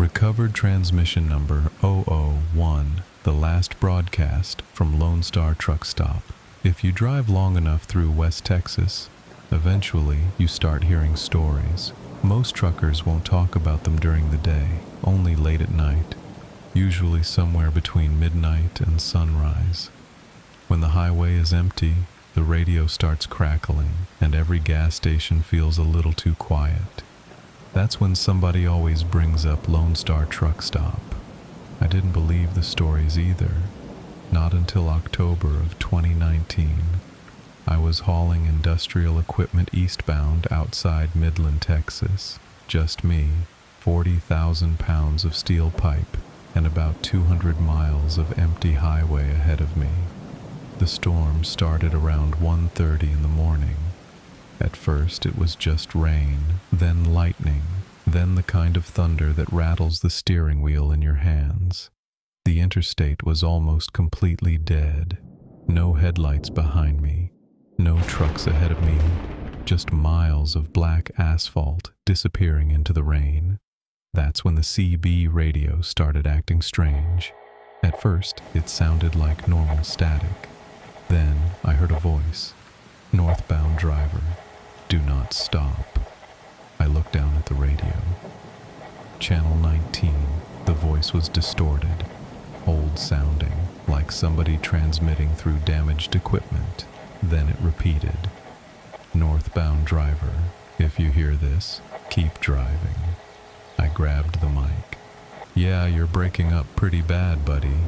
Recovered transmission number 001, the last broadcast from Lone Star Truck Stop. If you drive long enough through West Texas, eventually you start hearing stories. Most truckers won't talk about them during the day, only late at night, usually somewhere between midnight and sunrise. When the highway is empty, the radio starts crackling, and every gas station feels a little too quiet. That's when somebody always brings up Lone Star Truck Stop. I didn't believe the stories either, not until October of 2019. I was hauling industrial equipment eastbound outside Midland, Texas. Just me, 40,000 pounds of steel pipe, and about 200 miles of empty highway ahead of me. The storm started around 1:30 in the morning. At first it was just rain, then lightning, then the kind of thunder that rattles the steering wheel in your hands. The interstate was almost completely dead. No headlights behind me, no trucks ahead of me, just miles of black asphalt disappearing into the rain. That's when the CB radio started acting strange. At first, it sounded like normal static. Then I heard a voice. "Northbound driver, do not stop." I looked down at the radio. Channel 19, the voice was distorted, old sounding, like somebody transmitting through damaged equipment. Then it repeated, "Northbound driver, if you hear this, keep driving." I grabbed the mic. "Yeah, you're breaking up pretty bad, buddy."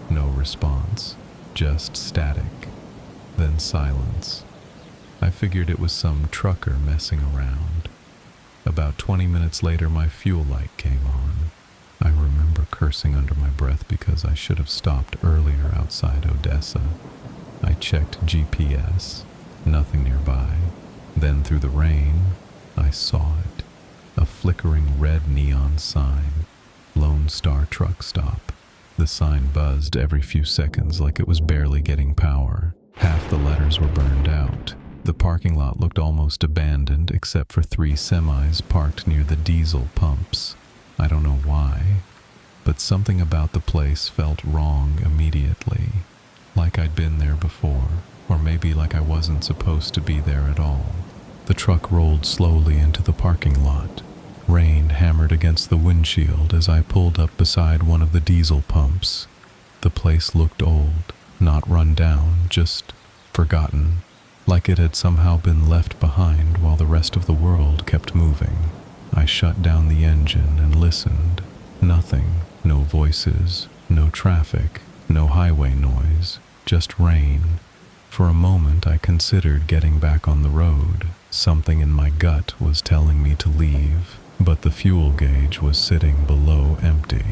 No response, just static, then silence. I figured it was some trucker messing around. About 20 minutes later, my fuel light came on. I remember cursing under my breath because I should have stopped earlier outside Odessa. I checked GPS, nothing nearby. Then through the rain, I saw it. A flickering red neon sign, Lone Star Truck Stop. The sign buzzed every few seconds like it was barely getting power. Half the letters were burned out. The parking lot looked almost abandoned except for 3 semis parked near the diesel pumps. I don't know why, but something about the place felt wrong immediately. Like I'd been there before, or maybe like I wasn't supposed to be there at all. The truck rolled slowly into the parking lot. Rain hammered against the windshield as I pulled up beside one of the diesel pumps. The place looked old, not run down, just forgotten, like it had somehow been left behind while the rest of the world kept moving. I shut down the engine and listened. Nothing, no voices, no traffic, no highway noise, just rain. For a moment I considered getting back on the road. Something in my gut was telling me to leave, but the fuel gauge was sitting below empty,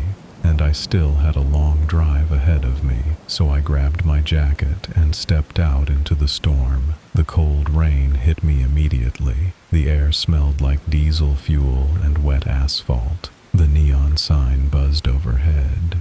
and I still had a long drive ahead of me, so I grabbed my jacket and stepped out into the storm. The cold rain hit me immediately. The air smelled like diesel fuel and wet asphalt. The neon sign buzzed overhead.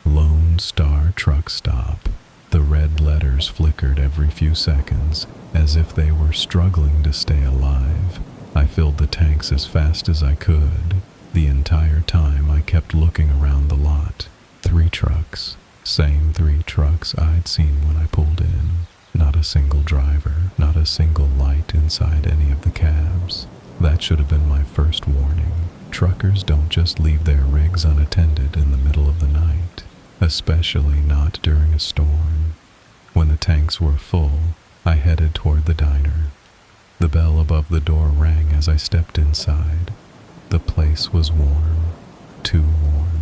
Lone Star Truck Stop. The red letters flickered every few seconds, as if they were struggling to stay alive. I filled the tanks as fast as I could. The entire time I kept looking around the lot. 3 trucks. Same 3 trucks I'd seen when I pulled in. Not a single driver, not a single light inside any of the cabs. That should have been my first warning. Truckers don't just leave their rigs unattended in the middle of the night, especially not during a storm. When the tanks were full, I headed toward the diner. The bell above the door rang as I stepped inside. The place was warm, too warm.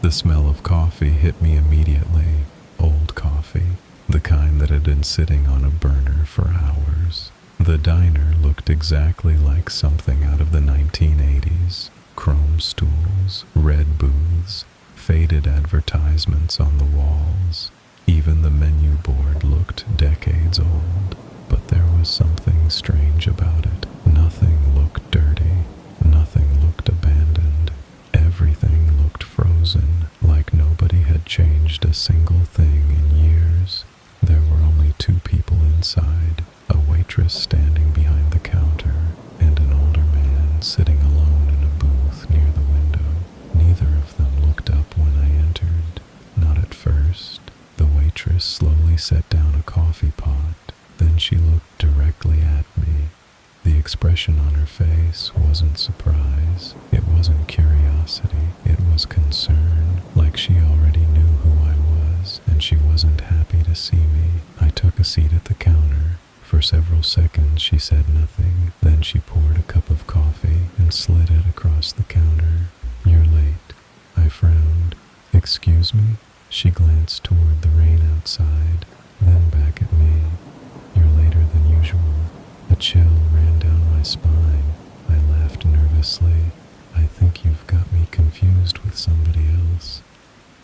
The smell of coffee hit me immediately. Old coffee, the kind that had been sitting on a burner for hours. The diner looked exactly like something out of the 1980s. Chrome stools, red booths, faded advertisements on the walls. Even the menu board looked decades old, but there was something strange about it. Nothing looked dirty, nothing looked abandoned. Everything looked frozen, like nobody had changed a single thing in years. There were only 2 people inside, a waitress standing behind the counter, and an older man sitting alone in a booth near the window. voice wasn't surprise, it wasn't curiosity, it was concern, like she already knew who I was, and she wasn't happy to see me. I took a seat at the counter. For several seconds she said nothing, then she poured a cup of coffee and slid it across the counter. "You're late." I frowned. "Excuse me?" She glanced toward the rain outside, then back at me. "You're later than usual." A chill ran down my spine. I laughed nervously. "I think you've got me confused with somebody else."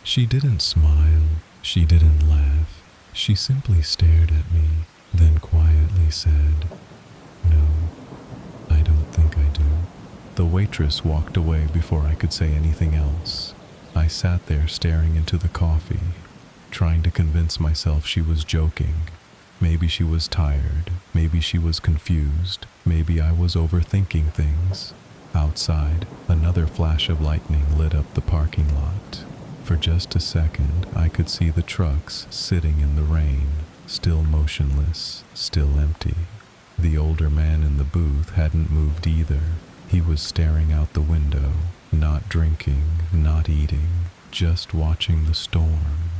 She didn't smile. She didn't laugh. She simply stared at me, then quietly said, "No, I don't think I do." The waitress walked away before I could say anything else. I sat there staring into the coffee, trying to convince myself she was joking. Maybe she was tired. Maybe she was confused. Maybe I was overthinking things. Outside, another flash of lightning lit up the parking lot. For just a second, I could see the trucks sitting in the rain, still motionless, still empty. The older man in the booth hadn't moved either. He was staring out the window, not drinking, not eating, just watching the storm.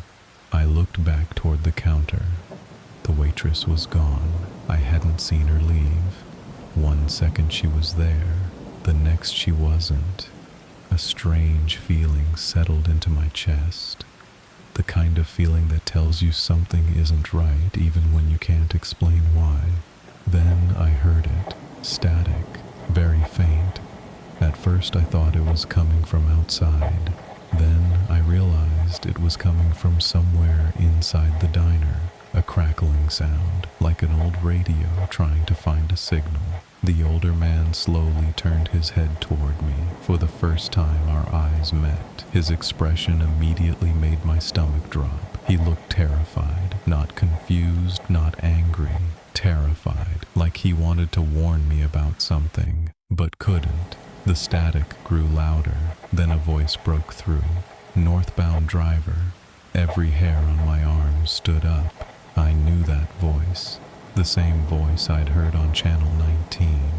I looked back toward the counter. The waitress was gone. I hadn't seen her leave. One second she was there, the next she wasn't. A strange feeling settled into my chest. The kind of feeling that tells you something isn't right even when you can't explain why. Then I heard it. Static. Very faint. At first I thought it was coming from outside. Then I realized it was coming from somewhere inside the diner. A crackling sound, like an old radio trying to find a signal. The older man slowly turned his head toward me. For the first time our eyes met. His expression immediately made my stomach drop. He looked terrified, not confused, not angry. Terrified, like he wanted to warn me about something, but couldn't. The static grew louder, then a voice broke through. "Northbound driver." Every hair on my arm stood up. I knew that voice, the same voice I'd heard on Channel 19.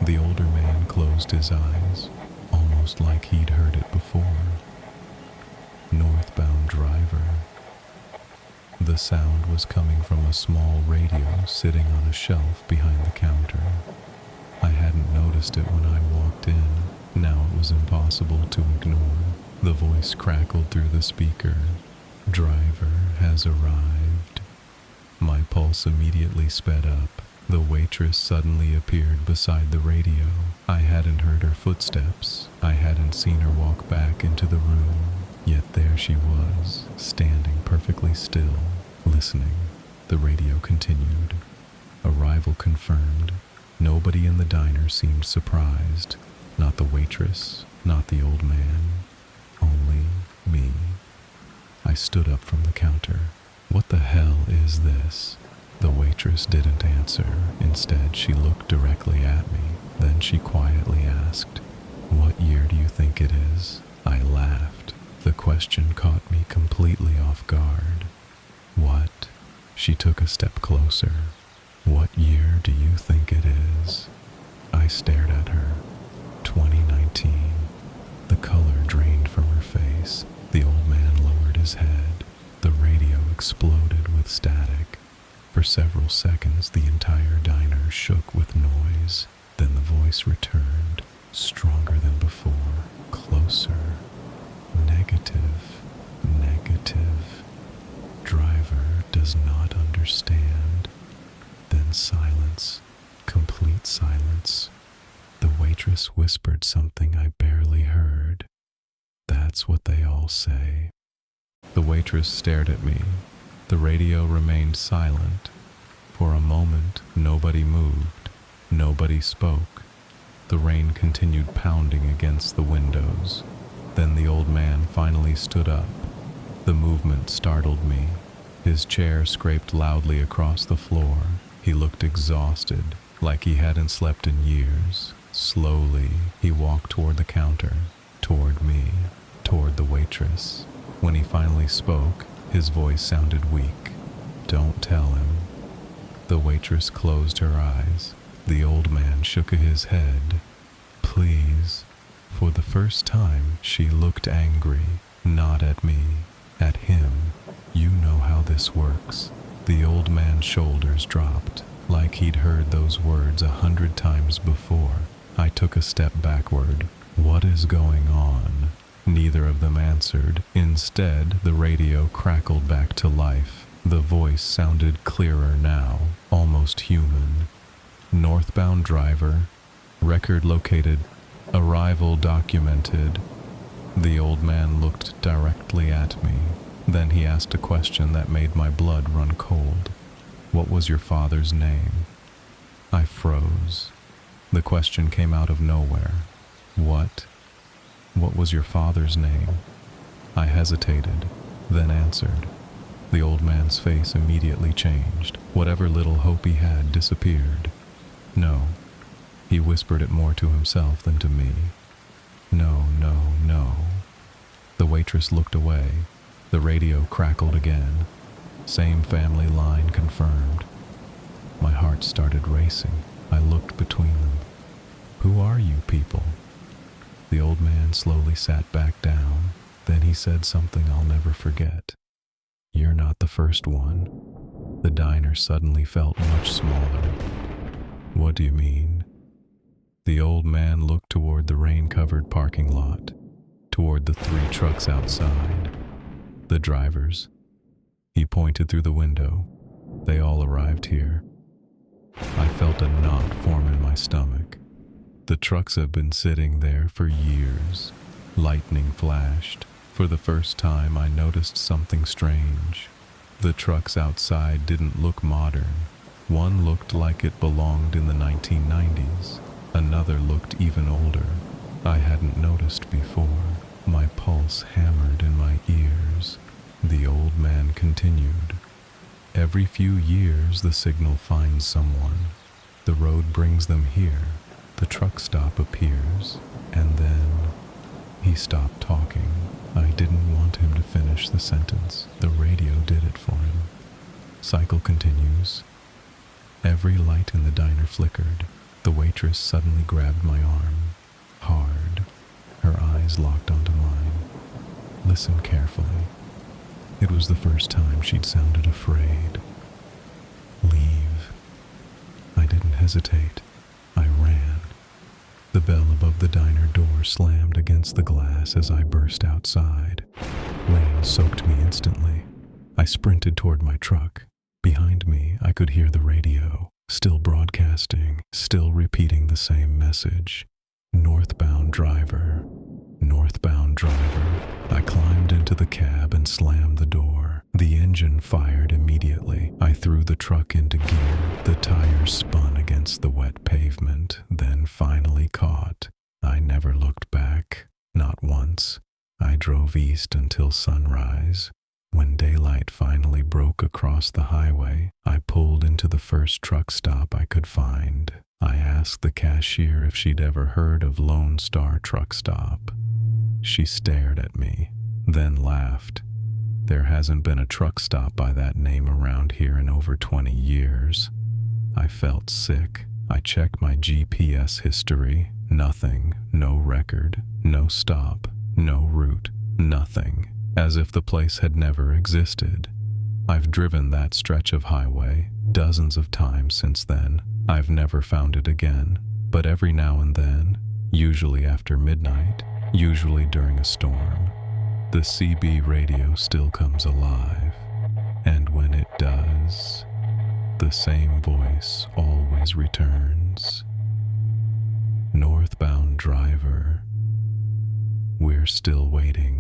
The older man closed his eyes, almost like he'd heard it before. "Northbound driver." The sound was coming from a small radio sitting on a shelf behind the counter. I hadn't noticed it when I walked in. Now it was impossible to ignore. The voice crackled through the speaker. "Driver has arrived." My pulse immediately sped up. The waitress suddenly appeared beside the radio. I hadn't heard her footsteps. I hadn't seen her walk back into the room. Yet there she was, standing perfectly still, listening. The radio continued. "Arrival confirmed." Nobody in the diner seemed surprised. Not the waitress, not the old man. Only me. I stood up from the counter. "What the hell is this?" The waitress didn't answer. Instead, she looked directly at me. Then she quietly asked, "What year do you think it is?" I laughed. The question caught me completely off guard. "What?" She took a step closer. "What year do you think it is?" I stared at her. 2019. The color drained from her face. The old man lowered his head. The radio exploded with static. For several seconds, the entire diner shook with noise. Then the voice returned, stronger than before, closer. "Negative, negative. Driver does not understand." Then silence, complete silence. The waitress whispered something I barely heard. "That's what they all say." The waitress stared at me. The radio remained silent. For a moment, nobody moved. Nobody spoke. The rain continued pounding against the windows. Then the old man finally stood up. The movement startled me. His chair scraped loudly across the floor. He looked exhausted, like he hadn't slept in years. Slowly, he walked toward the counter, toward me, toward the waitress. When he finally spoke, his voice sounded weak. "Don't tell him." The waitress closed her eyes. The old man shook his head. please." For the first time, she looked angry, not at me, at him. "You know how this works." The old man's shoulders dropped, like he'd heard those words 100 times before. I took a step backward. "What is going on?" Neither of them answered. Instead, the radio crackled back to life. The voice sounded clearer now, almost human. "Northbound driver. Record located. Arrival documented." The old man looked directly at me. Then he asked a question that made my blood run cold. "What was your father's name?" I froze. The question came out of nowhere. What was your father's name?" I hesitated, then answered. The old man's face immediately changed. Whatever little hope he had disappeared. "No." He whispered it more to himself than to me. "No, no, no." The waitress looked away. The radio crackled again. Same family line confirmed. My heart started racing. I looked between them. "Who are you people?" The old man slowly sat back down. Then he said something I'll never forget. "You're not the first one." The diner suddenly felt much smaller. "What do you mean?" The old man looked toward the rain-covered parking lot, toward the 3 trucks outside. "The drivers." He pointed through the window. "They all arrived here." I felt a knot form in my stomach. The trucks have been sitting there for years. Lightning flashed. For the first time, I noticed something strange. The trucks outside didn't look modern. One looked like it belonged in the 1990s. Another looked even older. I hadn't noticed before. My pulse hammered in my ears. The old man continued. "Every few years, the signal finds someone. The road brings them here. The truck stop appears, and then..." He stopped talking. I didn't want him to finish the sentence. The radio did it for him. Cycle continues. Every light in the diner flickered. The waitress suddenly grabbed my arm. Hard. Her eyes locked onto mine. "Listen carefully." It was the first time she'd sounded afraid. "Leave." I didn't hesitate. I ran. The bell above the diner door slammed against the glass as I burst outside. Rain soaked me instantly. I sprinted toward my truck. Behind me, I could hear the radio, still broadcasting, still repeating the same message. "Northbound driver. Northbound driver." I climbed into the cab and slammed the door. The engine fired immediately. I threw the truck into gear. The tires spun against the wet pavement, then finally caught. I never looked back, not once. I drove east until sunrise. When daylight finally broke across the highway, I pulled into the first truck stop I could find. I asked the cashier if she'd ever heard of Lone Star Truck Stop. She stared at me, then laughed. "There hasn't been a truck stop by that name around here in over 20 years. I felt sick. I checked my GPS history. Nothing, no record, no stop, no route, nothing. As if the place had never existed. I've driven that stretch of highway dozens of times since then. I've never found it again. But every now and then, usually after midnight, usually during a storm, the CB radio still comes alive. And when it does, the same voice always returns. "Northbound driver, we're still waiting."